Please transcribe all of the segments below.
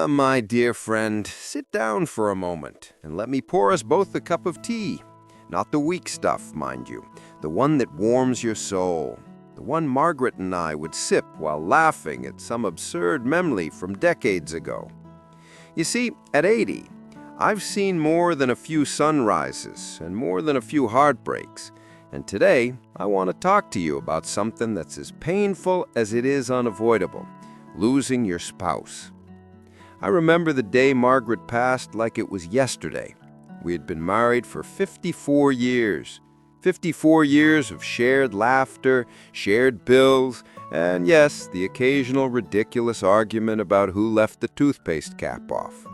My dear friend, sit down for a moment and let me pour us both a cup of tea. Not the weak stuff, mind you, the one that warms your soul. The one Margaret and I would sip while laughing at some absurd memory from decades ago. You see, at 80, I've seen more than a few sunrises and more than a few heartbreaks. And today, I want to talk to you about something that's as painful as it is unavoidable: losing your spouse. I remember the day Margaret passed like it was yesterday. We had been married for 54 years. 54 years of shared laughter, shared bills, and yes, the occasional ridiculous argument about who left the toothpaste cap off.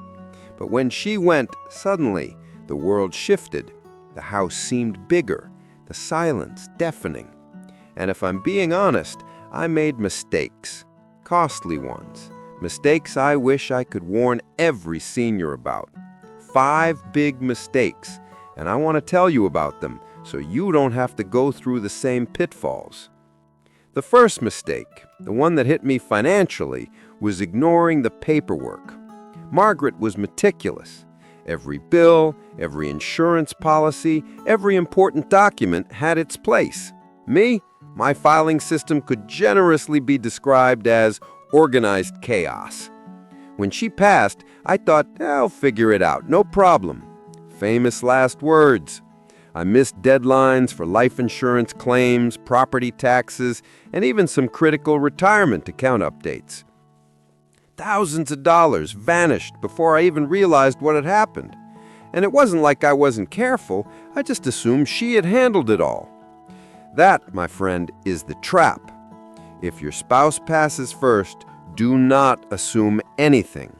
But when she went, suddenly, the world shifted. The house seemed bigger, the silence deafening. And if I'm being honest, I made mistakes, costly ones. Mistakes I wish I could warn every senior about. 5 big mistakes, and I want to tell you about them so you don't have to go through the same pitfalls. The first mistake, the one that hit me financially, was ignoring the paperwork. Margaret was meticulous. Every bill, every insurance policy, every important document had its place. Me, my filing system could generously be described as organized chaos. When she passed, I thought, I'll figure it out, no problem. Famous last words. I missed deadlines for life insurance claims, property taxes, and even some critical retirement account updates. Thousands of dollars vanished before I even realized what had happened. And it wasn't like I wasn't careful, I just assumed she had handled it all. That, my friend, is the trap. If your spouse passes first, do not assume anything.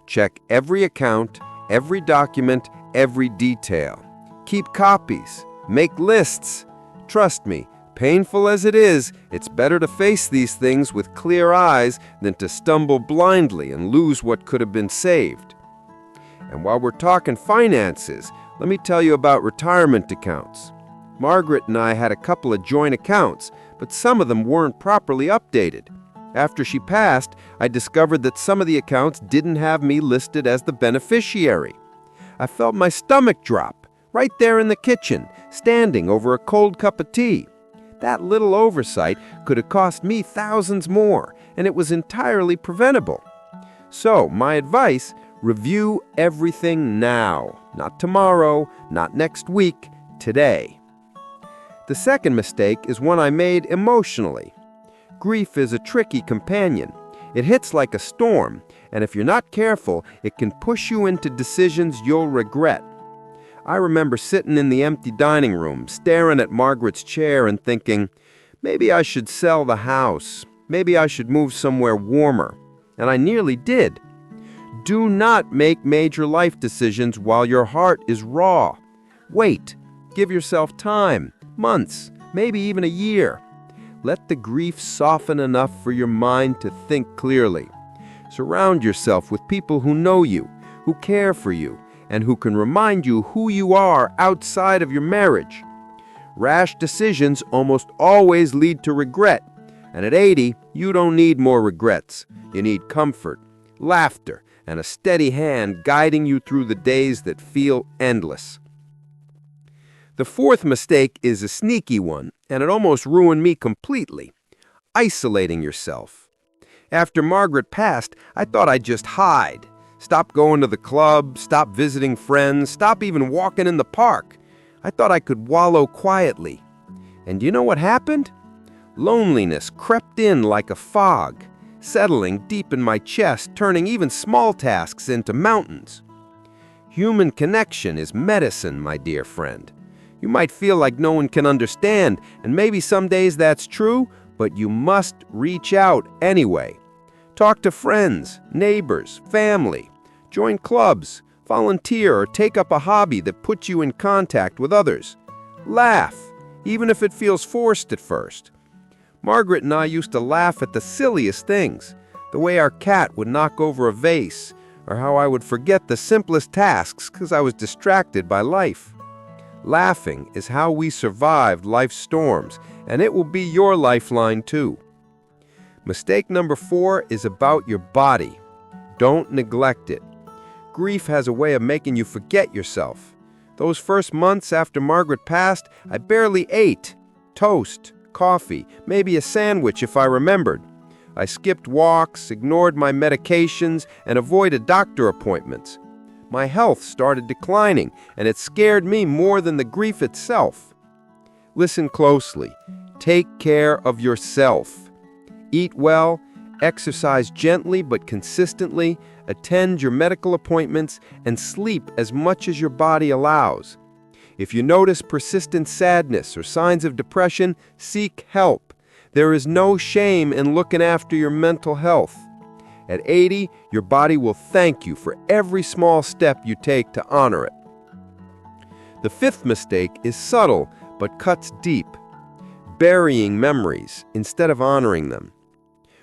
Check every account, every document, every detail. Keep copies. Make lists. Trust me, painful as it is, it's better to face these things with clear eyes than to stumble blindly and lose what could have been saved. And while we're talking finances, let me tell you about retirement accounts. Margaret and I had a couple of joint accounts, but some of them weren't properly updated. After she passed, I discovered that some of the accounts didn't have me listed as the beneficiary. I felt my stomach drop, right there in the kitchen, standing over a cold cup of tea. That little oversight could have cost me thousands more, and it was entirely preventable. So, my advice, review everything now. Not tomorrow, not next week, today. The second mistake is one I made emotionally. Grief is a tricky companion. It hits like a storm, and if you're not careful, it can push you into decisions you'll regret. I remember sitting in the empty dining room, staring at Margaret's chair and thinking, maybe I should sell the house. Maybe I should move somewhere warmer. And I nearly did. Do not make major life decisions while your heart is raw. Wait. Give yourself time. Months, maybe even a year. Let the grief soften enough for your mind to think clearly. Surround yourself with people who know you, who care for you, and who can remind you who you are outside of your marriage. Rash decisions almost always lead to regret, and at 80, you don't need more regrets. You need comfort, laughter, and a steady hand guiding you through the days that feel endless. The fourth mistake is a sneaky one, and it almost ruined me completely. Isolating yourself. After Margaret passed, I thought I'd just hide. Stop going to the club, stop visiting friends, stop even walking in the park. I thought I could wallow quietly. And you know what happened? Loneliness crept in like a fog, settling deep in my chest, turning even small tasks into mountains. Human connection is medicine, my dear friend. You might feel like no one can understand, and maybe some days that's true, but you must reach out anyway. Talk to friends, neighbors, family. Join clubs, volunteer, or take up a hobby that puts you in contact with others. Laugh, even if it feels forced at first. Margaret and I used to laugh at the silliest things, the way our cat would knock over a vase, or how I would forget the simplest tasks because I was distracted by life. Laughing is how we survived life's storms, and it will be your lifeline too. Mistake number 4 is about your body. Don't neglect it. Grief has a way of making you forget yourself. Those first months after Margaret passed, I barely ate. Toast, coffee, maybe a sandwich if I remembered. I skipped walks, ignored my medications, and avoided doctor appointments. My health started declining, and it scared me more than the grief itself. Listen closely. Take care of yourself. Eat well, exercise gently but consistently, attend your medical appointments, and sleep as much as your body allows. If you notice persistent sadness or signs of depression, seek help. There is no shame in looking after your mental health. At 80, your body will thank you for every small step you take to honor it. The fifth mistake is subtle but cuts deep. Burying memories instead of honoring them.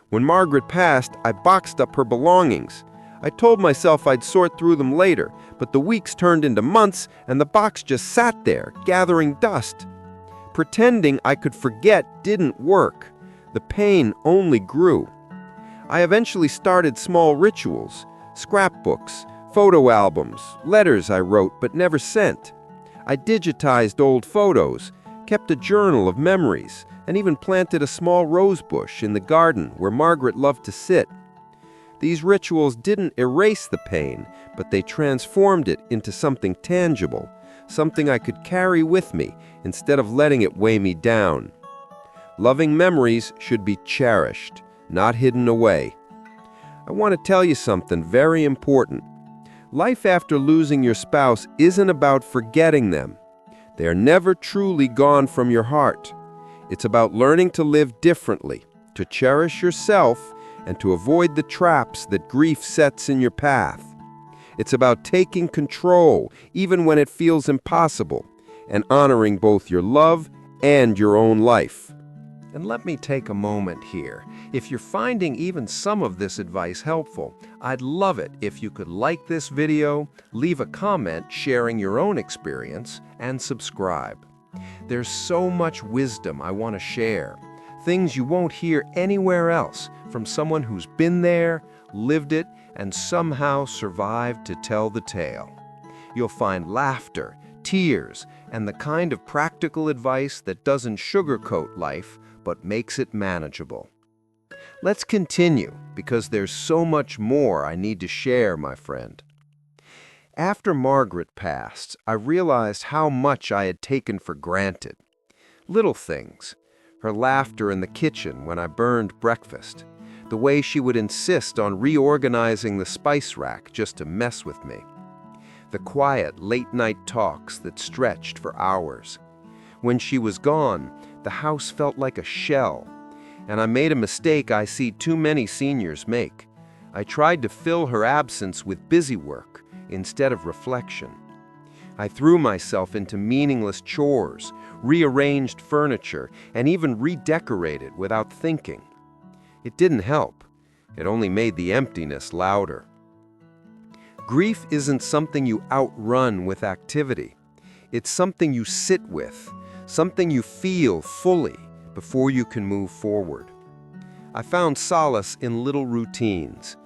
When Margaret passed, I boxed up her belongings. I told myself I'd sort through them later, but the weeks turned into months and the box just sat there, gathering dust. Pretending I could forget didn't work. The pain only grew. I eventually started small rituals, scrapbooks, photo albums, letters I wrote but never sent. I digitized old photos, kept a journal of memories, and even planted a small rose bush in the garden where Margaret loved to sit. These rituals didn't erase the pain, but they transformed it into something tangible, something I could carry with me instead of letting it weigh me down. Loving memories should be cherished, not hidden away. I want to tell you something very important. Life after losing your spouse isn't about forgetting them. They are never truly gone from your heart. It's about learning to live differently, to cherish yourself, and to avoid the traps that grief sets in your path. It's about taking control, even when it feels impossible, and honoring both your love and your own life. And let me take a moment here. If you're finding even some of this advice helpful, I'd love it if you could like this video, leave a comment sharing your own experience, and subscribe. There's so much wisdom I want to share, things you won't hear anywhere else from someone who's been there, lived it, and somehow survived to tell the tale. You'll find laughter, tears, and the kind of practical advice that doesn't sugarcoat life, but makes it manageable. Let's continue, because there's so much more I need to share, my friend. After Margaret passed, I realized how much I had taken for granted. Little things. Her laughter in the kitchen when I burned breakfast. The way she would insist on reorganizing the spice rack just to mess with me. The quiet, late-night talks that stretched for hours. When she was gone, the house felt like a shell, and I made a mistake I see too many seniors make. I tried to fill her absence with busy work instead of reflection. I threw myself into meaningless chores, rearranged furniture, and even redecorated without thinking. It didn't help. It only made the emptiness louder. Grief isn't something you outrun with activity. It's something you sit with, something you feel fully before you can move forward. I found solace in little routines.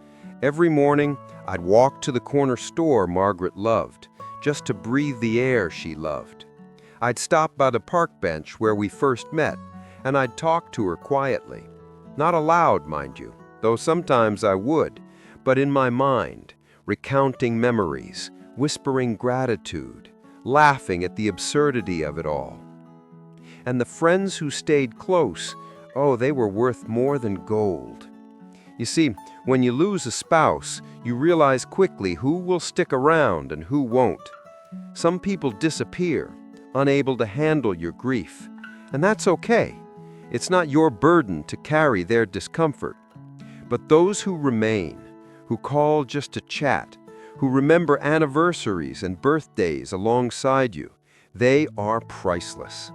Every morning, I'd walk to the corner store Margaret loved, just to breathe the air she loved. I'd stop by the park bench where we first met, and I'd talk to her quietly. Not aloud, mind you, though sometimes I would, but in my mind, recounting memories, whispering gratitude, laughing at the absurdity of it all. And the friends who stayed close, oh, they were worth more than gold. You see, when you lose a spouse, you realize quickly who will stick around and who won't. Some people disappear, unable to handle your grief, and that's okay. It's not your burden to carry their discomfort. But those who remain, who call just to chat, who remember anniversaries and birthdays alongside you, they are priceless.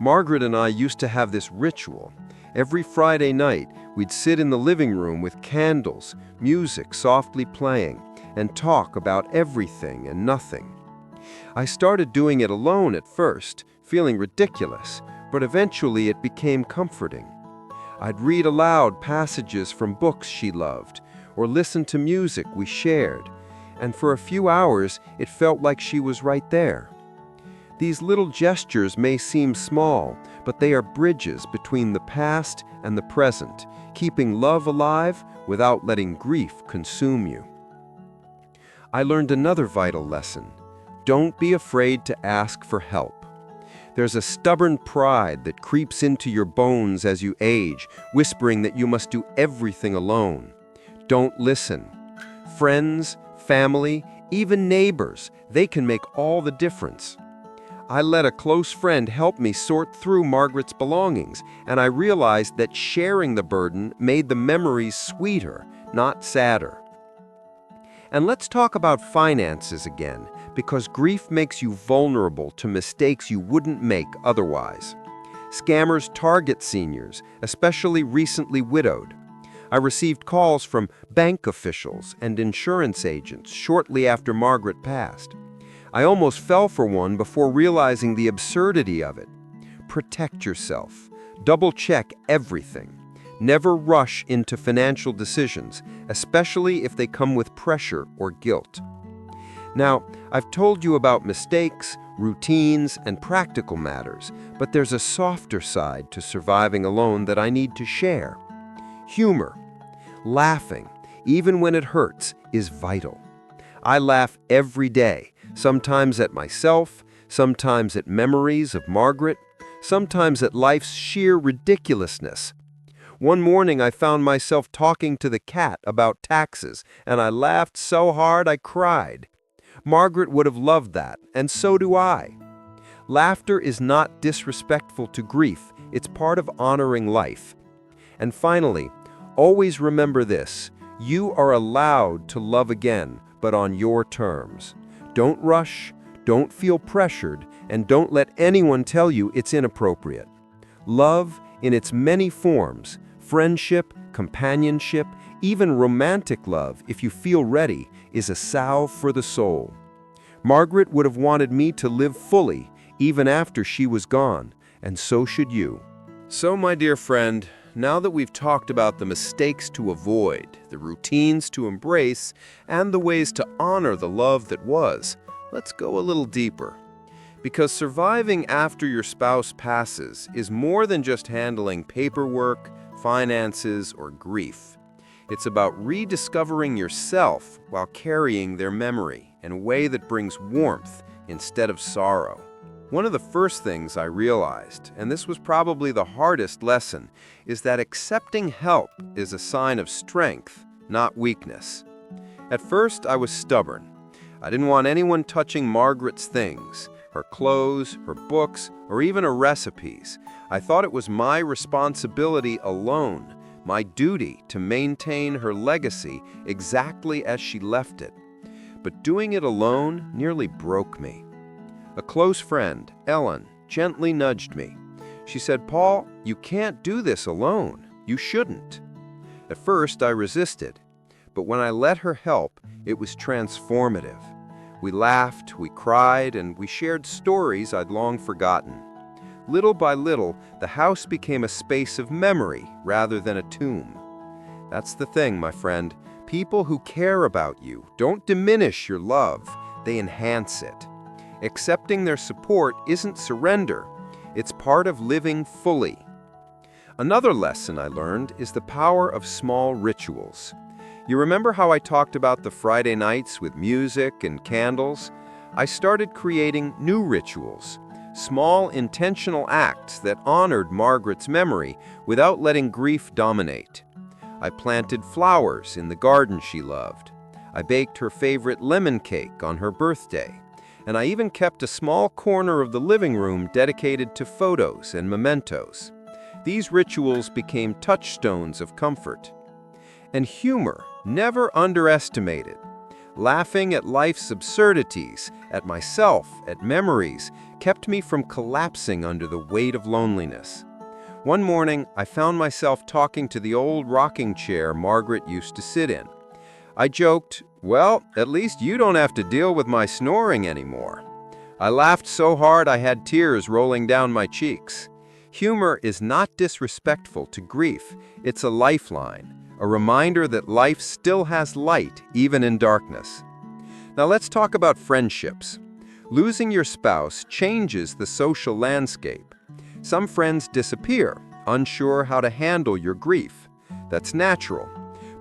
Margaret and I used to have this ritual. Every Friday night, we'd sit in the living room with candles, music softly playing, and talk about everything and nothing. I started doing it alone at first, feeling ridiculous, but eventually it became comforting. I'd read aloud passages from books she loved, or listen to music we shared, and for a few hours it felt like she was right there. These little gestures may seem small, but they are bridges between the past and the present, keeping love alive without letting grief consume you. I learned another vital lesson. Don't be afraid to ask for help. There's a stubborn pride that creeps into your bones as you age, whispering that you must do everything alone. Don't listen. Friends, family, even neighbors, they can make all the difference. I let a close friend help me sort through Margaret's belongings, and I realized that sharing the burden made the memories sweeter, not sadder. And let's talk about finances again, because grief makes you vulnerable to mistakes you wouldn't make otherwise. Scammers target seniors, especially recently widowed. I received calls from bank officials and insurance agents shortly after Margaret passed. I almost fell for one before realizing the absurdity of it. Protect yourself. Double-check everything. Never rush into financial decisions, especially if they come with pressure or guilt. Now, I've told you about mistakes, routines, and practical matters, but there's a softer side to surviving alone that I need to share. Humor. Laughing, even when it hurts, is vital. I laugh every day, sometimes at myself, sometimes at memories of Margaret, sometimes at life's sheer ridiculousness. One morning I found myself talking to the cat about taxes, and I laughed so hard I cried. Margaret would have loved that, and so do I. Laughter is not disrespectful to grief, it's part of honoring life. And finally, always remember this: you are allowed to love again, but on your terms. Don't rush, don't feel pressured, and don't let anyone tell you it's inappropriate. Love, in its many forms, friendship, companionship, even romantic love, if you feel ready, is a salve for the soul. Margaret would have wanted me to live fully, even after she was gone, and so should you. So, my dear friend, now that we've talked about the mistakes to avoid, the routines to embrace, and the ways to honor the love that was, let's go a little deeper. Because surviving after your spouse passes is more than just handling paperwork, finances, or grief. It's about rediscovering yourself while carrying their memory in a way that brings warmth instead of sorrow. One of the first things I realized, and this was probably the hardest lesson, is that accepting help is a sign of strength, not weakness. At first, I was stubborn. I didn't want anyone touching Margaret's things, her clothes, her books, or even her recipes. I thought it was my responsibility alone, my duty to maintain her legacy exactly as she left it. But doing it alone nearly broke me. A close friend, Ellen, gently nudged me. She said, "Paul, you can't do this alone. You shouldn't." At first, I resisted, but when I let her help, it was transformative. We laughed, we cried, and we shared stories I'd long forgotten. Little by little, the house became a space of memory rather than a tomb. That's the thing, my friend. People who care about you don't diminish your love, they enhance it. Accepting their support isn't surrender, it's part of living fully. Another lesson I learned is the power of small rituals. You remember how I talked about the Friday nights with music and candles? I started creating new rituals, small intentional acts that honored Margaret's memory without letting grief dominate. I planted flowers in the garden she loved. I baked her favorite lemon cake on her birthday. And I even kept a small corner of the living room dedicated to photos and mementos. These rituals became touchstones of comfort. And humor, never underestimated. Laughing at life's absurdities, at myself, at memories, kept me from collapsing under the weight of loneliness. One morning, I found myself talking to the old rocking chair Margaret used to sit in. I joked, "Well, at least you don't have to deal with my snoring anymore." I laughed so hard I had tears rolling down my cheeks. Humor is not disrespectful to grief. It's a lifeline, a reminder that life still has light, even in darkness. Now let's talk about friendships. Losing your spouse changes the social landscape. Some friends disappear, unsure how to handle your grief. That's natural.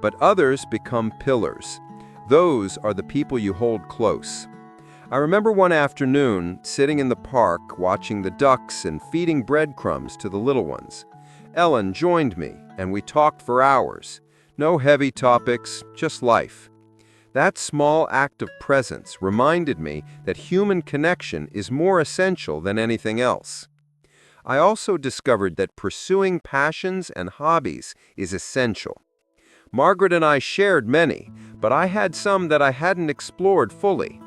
But others become pillars. Those are the people you hold close. I remember one afternoon, sitting in the park, watching the ducks and feeding breadcrumbs to the little ones. Ellen joined me, and we talked for hours. No heavy topics, just life. That small act of presence reminded me that human connection is more essential than anything else. I also discovered that pursuing passions and hobbies is essential. Margaret and I shared many, but I had some that I hadn't explored fully.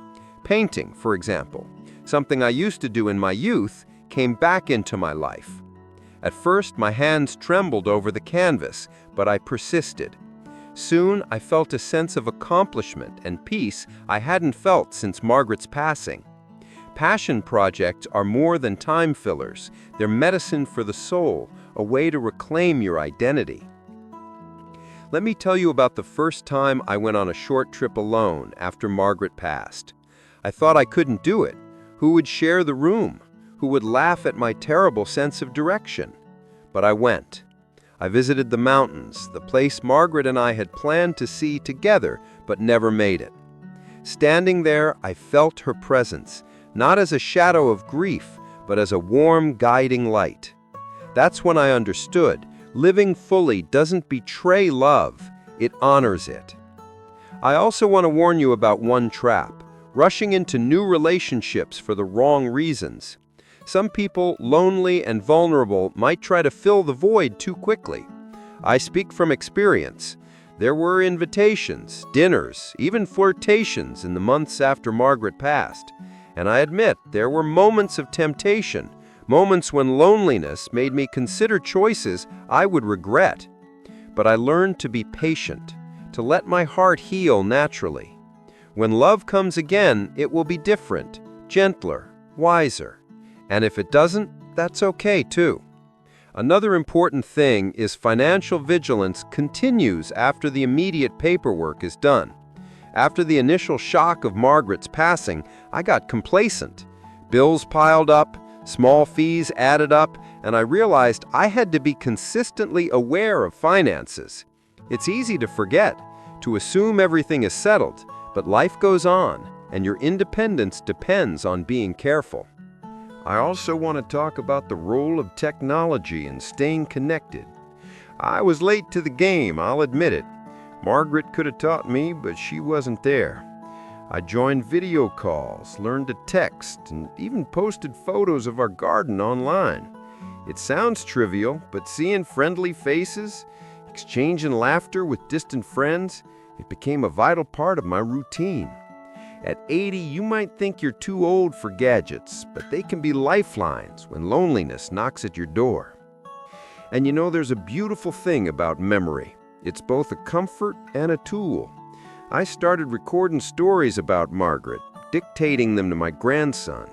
Painting, for example, something I used to do in my youth, came back into my life. At first, my hands trembled over the canvas, but I persisted. Soon, I felt a sense of accomplishment and peace I hadn't felt since Margaret's passing. Passion projects are more than time fillers. They're medicine for the soul, a way to reclaim your identity. Let me tell you about the first time I went on a short trip alone after Margaret passed. I thought I couldn't do it. Who would share the room? Who would laugh at my terrible sense of direction? But I went. I visited the mountains, the place Margaret and I had planned to see together, but never made it. Standing there, I felt her presence, not as a shadow of grief, but as a warm, guiding light. That's when I understood. Living fully doesn't betray love, it honors it. I also want to warn you about one trap: rushing into new relationships for the wrong reasons. Some people, lonely and vulnerable, might try to fill the void too quickly. I speak from experience. There were invitations, dinners, even flirtations in the months after Margaret passed. And I admit, there were moments of temptation, moments when loneliness made me consider choices I would regret. But I learned to be patient, to let my heart heal naturally. When love comes again, it will be different, gentler, wiser. And if it doesn't, that's okay too. Another important thing is financial vigilance continues after the immediate paperwork is done. After the initial shock of Margaret's passing, I got complacent. Bills piled up, small fees added up, and I realized I had to be consistently aware of finances. It's easy to forget, to assume everything is settled, but life goes on, and your independence depends on being careful. I also want to talk about the role of technology in staying connected. I was late to the game, I'll admit it. Margaret could have taught me, but she wasn't there. I joined video calls, learned to text, and even posted photos of our garden online. It sounds trivial, but seeing friendly faces, exchanging laughter with distant friends, it became a vital part of my routine. At 80, you might think you're too old for gadgets, but they can be lifelines when loneliness knocks at your door. And you know, there's a beautiful thing about memory. It's both a comfort and a tool. I started recording stories about Margaret, dictating them to my grandson.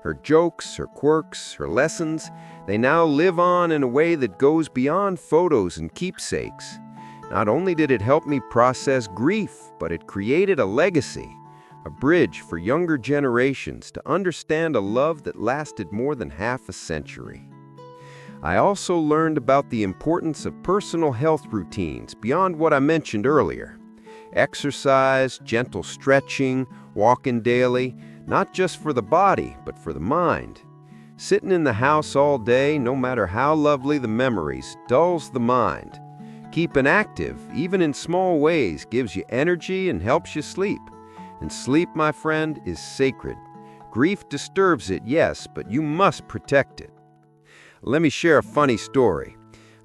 Her jokes, her quirks, her lessons, they now live on in a way that goes beyond photos and keepsakes. Not only did it help me process grief, but it created a legacy, a bridge for younger generations to understand a love that lasted more than half a century. I also learned about the importance of personal health routines beyond what I mentioned earlier. Exercise, gentle stretching, walking daily, not just for the body, but for the mind. Sitting in the house all day, no matter how lovely the memories, dulls the mind. Keeping active, even in small ways, gives you energy and helps you sleep. And sleep, my friend, is sacred. Grief disturbs it, yes, but you must protect it. Let me share a funny story.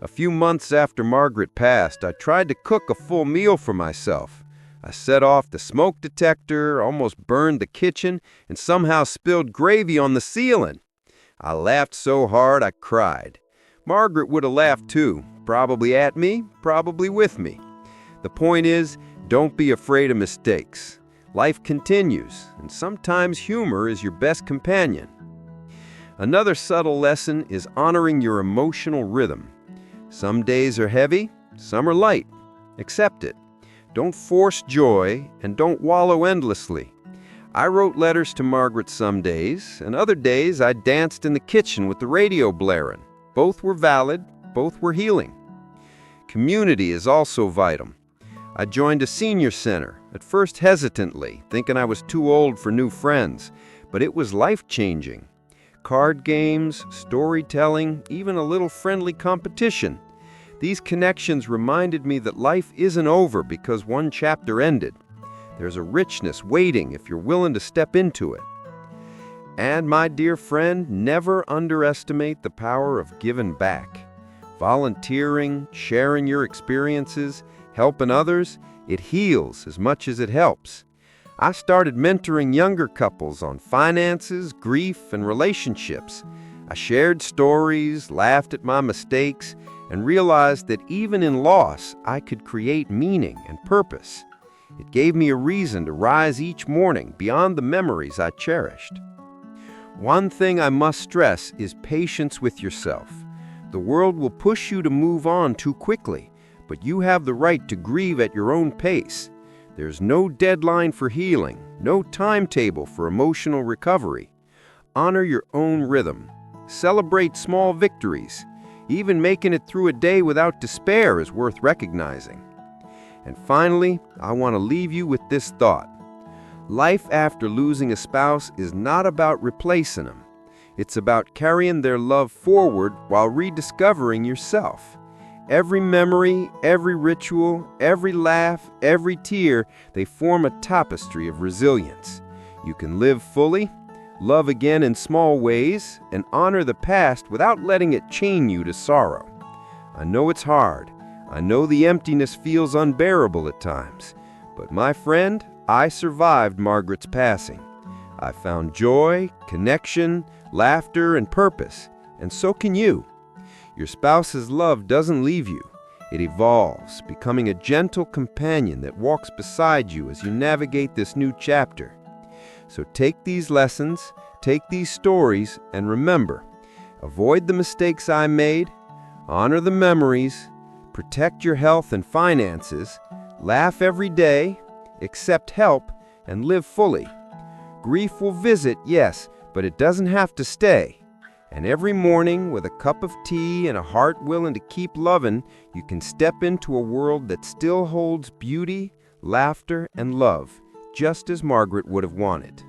A few months after Margaret passed, I tried to cook a full meal for myself. I set off the smoke detector, almost burned the kitchen, and somehow spilled gravy on the ceiling. I laughed so hard I cried. Margaret would have laughed too, probably at me, probably with me. The point is, don't be afraid of mistakes. Life continues, and sometimes humor is your best companion. Another subtle lesson is honoring your emotional rhythm. Some days are heavy, some are light. Accept it. Don't force joy, and don't wallow endlessly. I wrote letters to Margaret some days, and other days I danced in the kitchen with the radio blaring. Both were valid, both were healing. Community is also vital. I joined a senior center, at first hesitantly, thinking I was too old for new friends, but it was life-changing. Card games, storytelling, even a little friendly competition. These connections reminded me that life isn't over because one chapter ended. There's a richness waiting if you're willing to step into it. And my dear friend, never underestimate the power of giving back. Volunteering, sharing your experiences, helping others, it heals as much as it helps. I started mentoring younger couples on finances, grief, and relationships. I shared stories, laughed at my mistakes, and realized that even in loss, I could create meaning and purpose. It gave me a reason to rise each morning beyond the memories I cherished. One thing I must stress is patience with yourself. The world will push you to move on too quickly, but you have the right to grieve at your own pace. There's no deadline for healing, no timetable for emotional recovery. Honor your own rhythm. Celebrate small victories. Even making it through a day without despair is worth recognizing. And finally, I want to leave you with this thought. Life after losing a spouse is not about replacing them. It's about carrying their love forward while rediscovering yourself. Every memory, every ritual, every laugh, every tear, they form a tapestry of resilience. You can live fully, love again in small ways, and honor the past without letting it chain you to sorrow. I know it's hard. I know the emptiness feels unbearable at times. But my friend, I survived Margaret's passing. I found joy, connection, laughter, and purpose, and so can you. Your spouse's love doesn't leave you. It evolves, becoming a gentle companion that walks beside you as you navigate this new chapter. So take these lessons, take these stories, and remember, avoid the mistakes I made, honor the memories, protect your health and finances, laugh every day, accept help, and live fully. Grief will visit, yes, but it doesn't have to stay. And every morning, with a cup of tea and a heart willing to keep loving, you can step into a world that still holds beauty, laughter, and love, just as Margaret would have wanted.